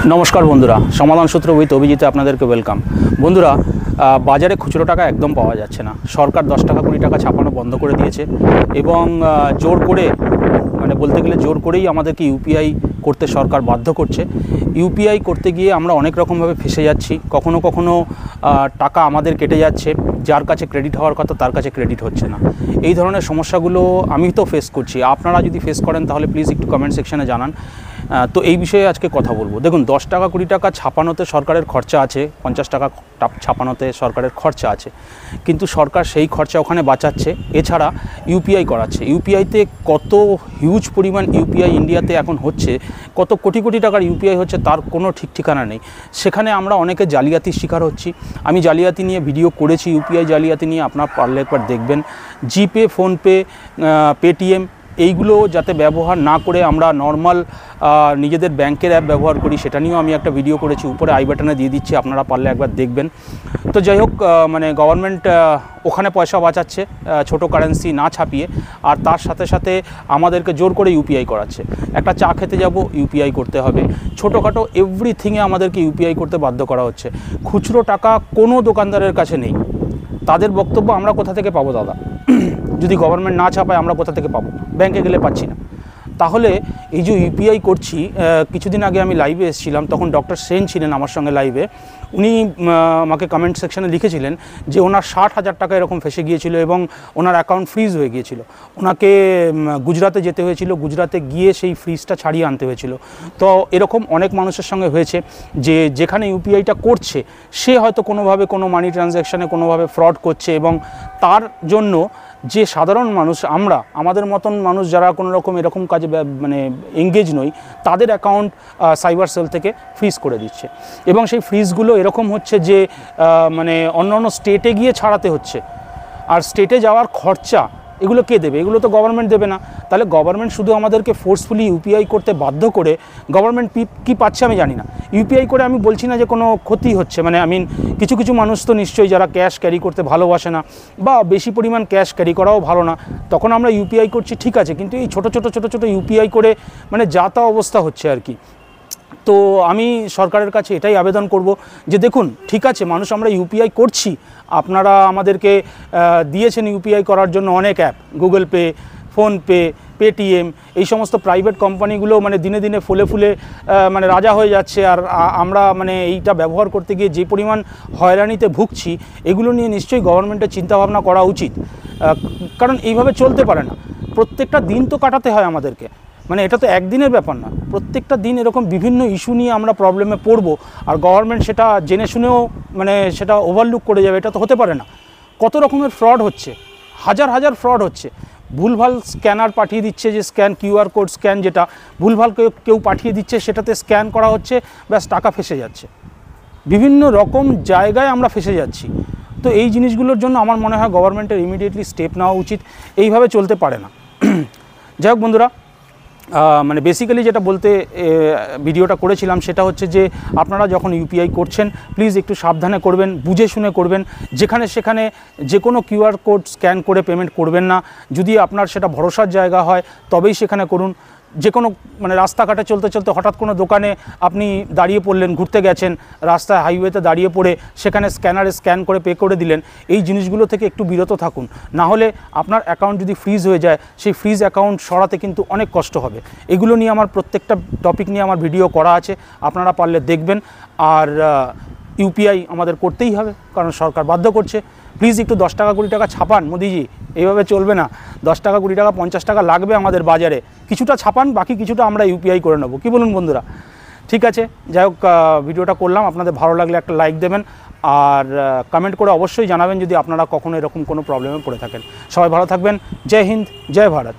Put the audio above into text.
नमस्कार बंधुरा समाधान सूत्र उइथ अभिजिते आपनादेरके वेलकाम। बंधुरा बाजारे खुचरो टाका एकदम पाওয়া যাচ্ছে না। सरकार 10 टाका 20 टाका छापानो बंद करे दिएছে এবং জোর করে মানে বলতে গেলে জোর করেই আমাদেরকে ইউপিআই করতে সরকার বাধ্য করছে। ইউপিআই করতে গিয়ে আমরা অনেক রকমভাবে ফেসে যাচ্ছি। কখনো কখনো টাকা আমাদের কেটে যাচ্ছে, যার কাছে ক্রেডিট হওয়ার কথা তার কাছে ক্রেডিট হচ্ছে না। এই ধরনের সমস্যাগুলো আমি তো ফেস করছি। আপনারা যদি ফেস করেন তাহলে প্লিজ একটু কমেন্ট সেকশনে জানান। তো এই বিষয়ে আজকে কথা বলবো। দেখুন, 10 টাকা 20 টাকা ছাপানোতে সরকারের খরচা আছে, 50 টাকা ছাপানোতে সরকারের খরচা আছে, কিন্তু সরকার সেই খরচা ওখানে বাঁচাচ্ছে। এছাড়া ইউপিআই করাচ্ছে। ইউপিআইতে কত হিউজ পরিমাণ ইউপিআই ইন্ডিয়াতে এখন হচ্ছে, কত কোটি কোটি টাকার ইউপিআই হচ্ছে তার কোনো ঠিক ঠিকানা নেই। সেখানে আমরা অনেকে জালিয়াতির শিকার হচ্ছি। আমি জালিয়াতি নিয়ে ভিডিও করেছি, ইউপিআই জালিয়াতি নিয়ে, আপনারা পারলে একবার দেখবেন। জিপে, ফোনপে, পেটিএম এইগুলো যাতে ব্যবহার না করে আমরা নর্মাল নিজেদের ব্যাংকের অ্যাপ ব্যবহার করি, সেটা নিয়েও আমি একটা ভিডিও করেছি, উপরে আই বাটনে দিয়ে দিচ্ছি, আপনারা পারলে একবার দেখবেন। তো যাই হোক, মানে গভর্নমেন্ট ওখানে পয়সা বাঁচাচ্ছে ছোটো কারেন্সি না ছাপিয়ে, আর তার সাথে সাথে আমাদেরকে জোর করে ইউপিআই করাচ্ছে। একটা চা খেতে যাব, ইউপিআই করতে হবে। ছোটোখাটো এভরিথিংয়ে আমাদেরকে ইউপিআই করতে বাধ্য করা হচ্ছে। খুচরো টাকা কোনো দোকানদারের কাছে নেই। তাদের বক্তব্য, আমরা কোথা থেকে পাবো দাদা? যদি গভর্নমেন্ট না ছাপায় আমরা কোথা থেকে পাবো? ব্যাংকে গেলে পাচ্ছি না। তাহলে এই যে ইউপিআই করছি, কিছুদিন আগে আমি লাইভে এসেছিলাম, তখন ডক্টর সেন ছিলেন আমার সঙ্গে লাইভে। উনি আমাকে কমেন্ট সেকশনে লিখেছিলেন যে ওনার 60,000 টাকা এরকম ফেসে গিয়েছিল এবং ওনার অ্যাকাউন্ট ফ্রিজ হয়ে গিয়েছিল। ওনাকে গুজরাটে যেতে হয়েছিল, গুজরাটে গিয়ে সেই ফ্রিজটা ছাড়িয়ে আনতে হয়েছিল। তো এরকম অনেক মানুষের সঙ্গে হয়েছে যে যেখানে ইউপিআইটা করছে সে হয়তো কোনোভাবে কোনো মানি ট্রানজ্যাকশানে কোনোভাবে ফ্রড করছে, এবং তার জন্য যে সাধারণ মানুষ, আমরা আমাদের মতন মানুষ যারা কোনো রকম এরকম কাজে মানে এঙ্গেজ নই, তাদের অ্যাকাউন্ট সাইবার সেল থেকে ফ্রিজ করে দিচ্ছে। এবং সেই ফ্রিজগুলো এরকম হচ্ছে যে মানে অন্য অন্য স্টেটে গিয়ে ছাড়াতে হচ্ছে। আর স্টেটে যাওয়ার খরচা এগুলো কে দেবে? এগুলো তো গভর্নমেন্ট দেবে না। তাহলে গভর্নমেন্ট শুধু আমাদেরকে ফোর্সফুলি ইউপিআই করতে বাধ্য করে, গভর্নমেন্ট কী পাচ্ছে আমি জানি না। ইউপিআই করে আমি বলছি না যে কোনো ক্ষতি হচ্ছে, মানে কিছু কিছু মানুষ তো নিশ্চয়ই যারা ক্যাশ ক্যারি করতে ভালোবাসে না, বা বেশি পরিমাণ ক্যাশ ক্যারি করাও ভালো না, তখন আমরা ইউপিআই করছি, ঠিক আছে। কিন্তু এই ছোটো ছোটো ইউপিআই করে মানে যা তা অবস্থা হচ্ছে আর কি। তো আমি সরকারের কাছে এটাই আবেদন করব যে দেখুন, ঠিক আছে, মানুষ আমরা ইউপিআই করছি, আপনারা আমাদেরকে দিয়েছেন ইউপিআই করার জন্য অনেক app, Google pay, PhonePe, Paytm, এই সমস্ত প্রাইভেট কোম্পানিগুলো মানে দিনে দিনে ফুলে ফুলে মানে রাজা হয়ে যাচ্ছে। আর আমরা মানে এইটা ব্যবহার করতে গিয়ে যে পরিমাণ হয়রানিতে ভুগছি, এগুলো নিয়ে নিশ্চয়ই গভর্নমেন্টের চিন্তাভাবনা করা উচিত। কারণ এইভাবে চলতে পারে না। প্রত্যেকটা দিন তো কাটাতে হয় আমাদেরকে, মানে এটা তো একদিনের ব্যাপার না। প্রত্যেকটা দিন এরকম বিভিন্ন ইস্যু নিয়ে আমরা প্রবলেমে পড়বো, আর গভর্নমেন্ট সেটা জেনে শুনেও মানে সেটা ওভারলুক করে যাবে, এটা তো হতে পারে না। কত রকমের ফ্রড হচ্ছে, হাজার হাজার ফ্রড হচ্ছে। ভুলভাল স্ক্যানার পাঠিয়ে দিচ্ছে, যে স্ক্যান কিউআর কোড স্ক্যান, যেটা ভুলভাল কেউ পাঠিয়ে দিচ্ছে, সেটাতে স্ক্যান করা হচ্ছে, ব্যাস টাকা ফেসে যাচ্ছে। বিভিন্ন রকম জায়গায় আমরা ফেসে যাচ্ছি। তো এই জিনিসগুলোর জন্য আমার মনে হয় গভর্নমেন্টের ইমিডিয়েটলি স্টেপ নেওয়া উচিত। এইভাবে চলতে পারে না। যাই হোক বন্ধুরা, মানে বেসিক্যালি যেটা বলতে ভিডিওটা করেছিলাম সেটা হচ্ছে যে আপনারা যখন ইউপিআই করছেন প্লিজ একটু সাবধানে করবেন, বুঝে শুনে করবেন। যেখানে সেখানে যে কোনো কিউআর কোড স্ক্যান করে পেমেন্ট করবেন না। যদি আপনার সেটা ভরসার জায়গা হয় তবেই সেখানে করুন। যে কোনো মানে রাস্তাঘাটে চলতে চলতে হঠাৎ কোনো দোকানে আপনি দাঁড়িয়ে পড়লেন, ঘুরতে গেছেন, রাস্তায় হাইওয়েতে দাঁড়িয়ে পড়ে সেখানে স্ক্যানারে স্ক্যান করে পে করে দিলেন, এই জিনিসগুলো থেকে একটু বিরত থাকুন। না হলে আপনার অ্যাকাউন্ট যদি ফ্রিজ হয়ে যায়, সেই ফ্রিজ অ্যাকাউন্ট সরাতে কিন্তু অনেক কষ্ট হবে। এগুলো নিয়ে আমার প্রত্যেকটা টপিক নিয়ে আমার ভিডিও করা আছে, আপনারা পারলে দেখবেন। আর ইউপিআই আমাদের করতেই হবে, কারণ সরকার বাধ্য করছে। প্লিজ একটু 10 টাকা 20 টাকা ছাপান মোদিজি, এইভাবে চলবে না। 10 টাকা 20 টাকা 50 টাকা লাগবে আমাদের বাজারে, কিছুটা ছাপান, বাকি কিছুটা আমরা ইউপিআই করে নেবো। কী বলুন বন্ধুরা? ঠিক আছে, যাই হোক, ভিডিওটা করলাম। আপনাদের ভালো লাগলে একটা লাইক দেবেন, আর কমেন্ট করে অবশ্যই জানাবেন যদি আপনারা কখনো এরকম কোনো প্রবলেমে পড়ে থাকেন। সবাই ভালো থাকবেন। জয় হিন্দ, জয় ভারত।